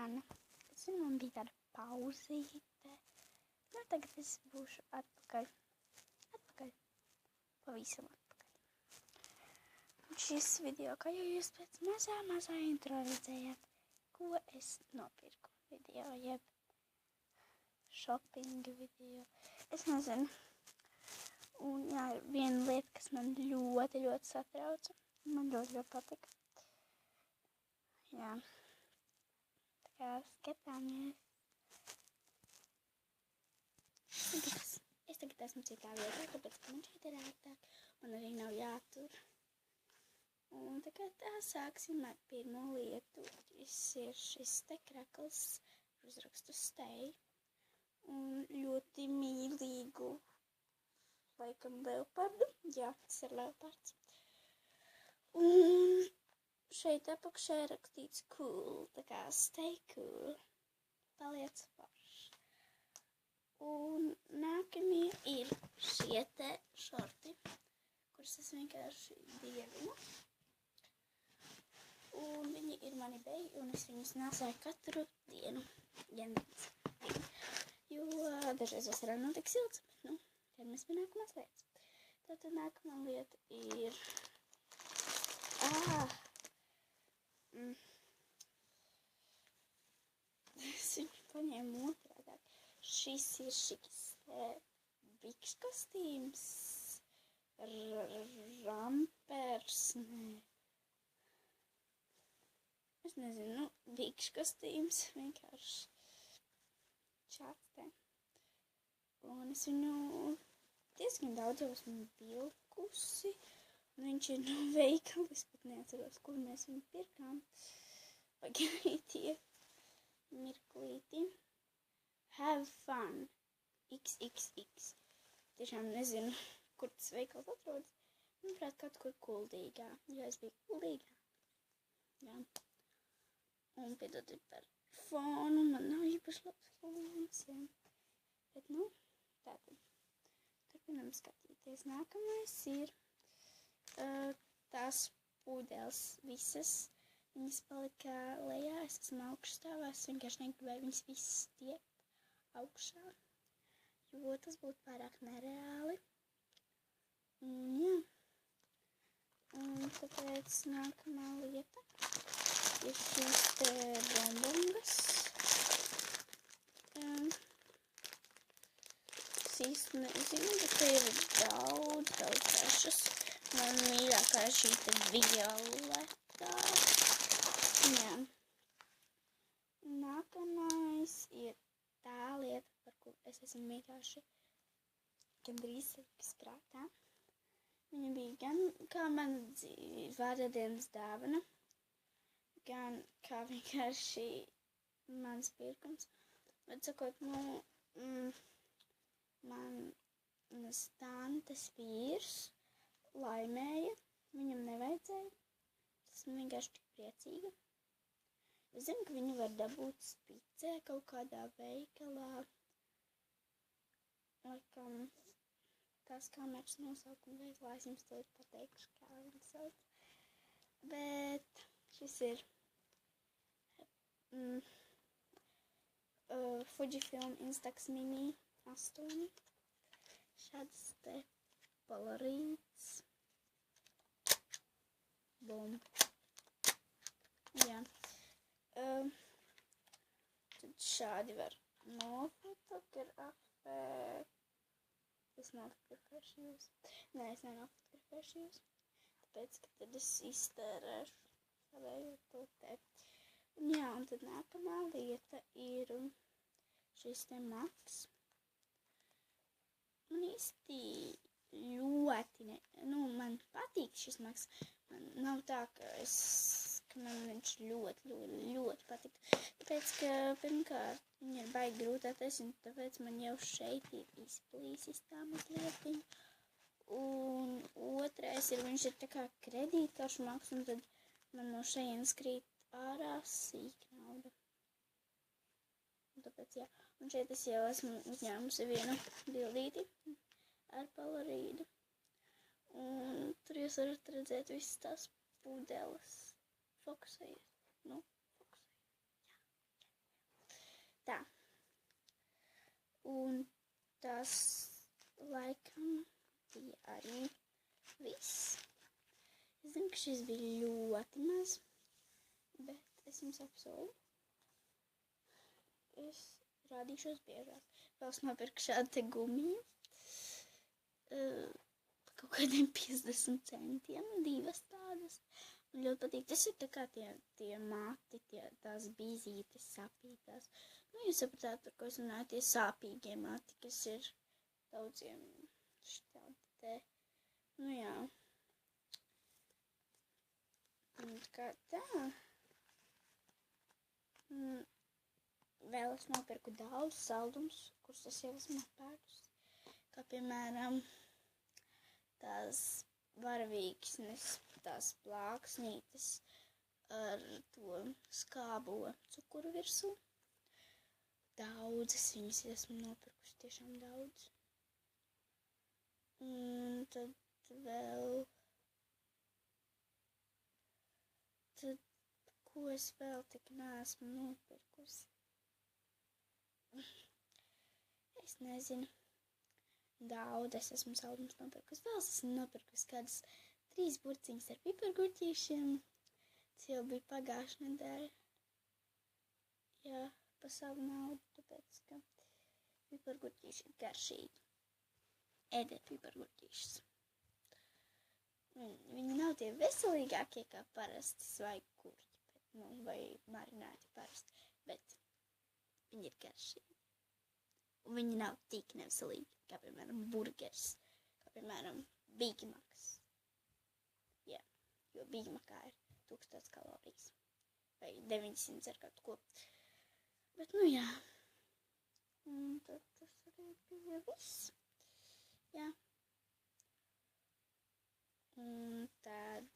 Anna. Es zinu, man bija tāda pauzīte. Nu, tagad es būšu atpakaļ. Pavisam atpakaļ. Un šis video, kā jau jūs pēc mazā intro redzējāt, ko es nopirku video, jeb shopping video. Es nezinu. Un jā, ir viena lieta, kas man ļoti satrauca. Man ļoti patika. Jā. Tā kā skatāmies. Es tagad esmu citā vietā, tāpēc, ka man šeit ir ērtāk un arī nav jātur. Un tā sāksim ar pirmo lietu. Ir šis te krakls ar uzrakstu Stay. Un ļoti mīlīgu, laikam, leopardu. Jā, tas ir leopards. Un šeit apakšā ir rakstīts cool, tā kā stay cool. Paliec foršs. Un nākamie ir šie te šorti, kurus es vienkārši dievinu. Un viņi ir mani beigi, un es viņus nēsāju katru dienu. Jo dažreiz vasarā nav tik silts, bet, nu, tad mēs pie nākamās lietas. Tātad nākamā lieta ir... Es viņu paņēmu otrādāk. Šis ir šis bikšu kostīms, rampers, es nezinu, nu, bikšu kostīms, vienkārši šāds te. Un es viņu diezgan daudz esmu vilkusi, un viņš ir no veikala, es pat neatceros, kur mēs viņu pirkām. Pagaidiet mirklīti. Have fun. XXX. Tiešām nezinu, kur tas veikals atrodas. Manuprāt, kaut kur Kuldīgā. Jo es biju Kuldīgā. Jā. Un piedodiet par fonu. Man nav īpaši labs fons. Jā. Bet, nu, tātad. Turpinam skatīties. Nākamais ir tās pudeles visas. Viņas palika lejā. Es esmu augšstāvā. Es vienkārši negribēju viņas visas stiept augšā, jo tas būtu pārāk nereāli. Un jā. Un tāpēc nākamā lieta ir šīs te bombongas. Es īsti nezinu, bet te ir daudz dažas. Man mīļākā ir šī te violetā. Jā. Nākamais ir tā lieta, par kuru es esmu vienkārši gandrīz sprātā. Viņa bija gan kā mana vārda dienas dāvana, gan kā vienkārši mans pirkums. Bet sakot, nu, manas tantes vīrs laimēja, viņam nevajadzēja. Esmu vienkārši tik priecīga. Es zinu, ka viņu var dabūt Spicē kaut kādā veikalā. Laikam, tās kameras nosaukuma veikalā, es jums to pateikšu, kā viņi sauc. Bet šis ir Fujifilm Instax Mini 8. Šāds te Polaroids. Bum. Jā. Tad šādi var nofotografēt. Es nofotografēšu jūs. Nē, es nenofotografēšu jūs. Tāpēc, ka tad es iztērēšu savējo to te. Un jā, un tad nākamā lieta ir šis te maks. Man īsti ļoti, man patīk šis maks. Man nav tā, ka man viņš ļoti patīk. Tāpēc, ka pirmkārt, viņa ir baigi grūti attaisnot, tāpēc man jau šeit ir izplīsis tā mazliet. Un otrais ir, viņš ir tā kā kredītkaršu maks, un tad man no šejienes krīt ārā sīk nauda. Un tāpēc, jā. Un šeit es jau esmu uzņēmusi vienu bildīti ar Polaroidu. Un tur jūs varat redzēt visas tās pudeles. Fokusējies. Nu, fokusējies. Jā. Tā. Un tas laikam bija arī viss. Es zinu, ka šis bija ļoti maz, bet es jums apsolu. Es rādīšos biežāk. Vēl es nopirku šādu te gumiju. Kaut kādiem 50 centiem, 2 tādas. Man ļoti patīk. Tas ir tā kā tie mati, tās bīzītes sapītās. Nu, jūs sapratāt, par ko es runāju, tie sāpīgie mati, kas ir daudziem štādi te. Nu, jā. Un kā tā. Vēl es nopirku daudz saldums, kurus es jau esmu apēdus. Kā piemēram, tās varavīksnes, tās plāksnītes ar to skābo cukuru virsū. Daudzas viņas esmu nopirkusi, tiešām daudz. Un tad vēl, ko es vēl tik neesmu nopirkusi? Es nezinu. Daudz es esmu saldums nopirkusi. Vēl es esmu nopirkusi kādas 3 burciņas ar pipargurķīšiem. Tas jau bija pagājušā nedēļa. Jā, pa savu naudu, tāpēc, ka pipargurķīši ir garšīgi. Ēdiet pipargurķīšus. Viņi nav tie veselīgākie kā parasti svaigi gurķi, vai marinēti parasti, bet viņi ir garšīgi. Un viņi nav tik neveselīgi, kā, piemēram, burgers, kā, piemēram, Big Macs. Jā, jo Big Macā ir 1000 kalorijas, vai 900 ar kaut ko. Bet, nu jā, un tad tas arī bija viss. Jā. Un tad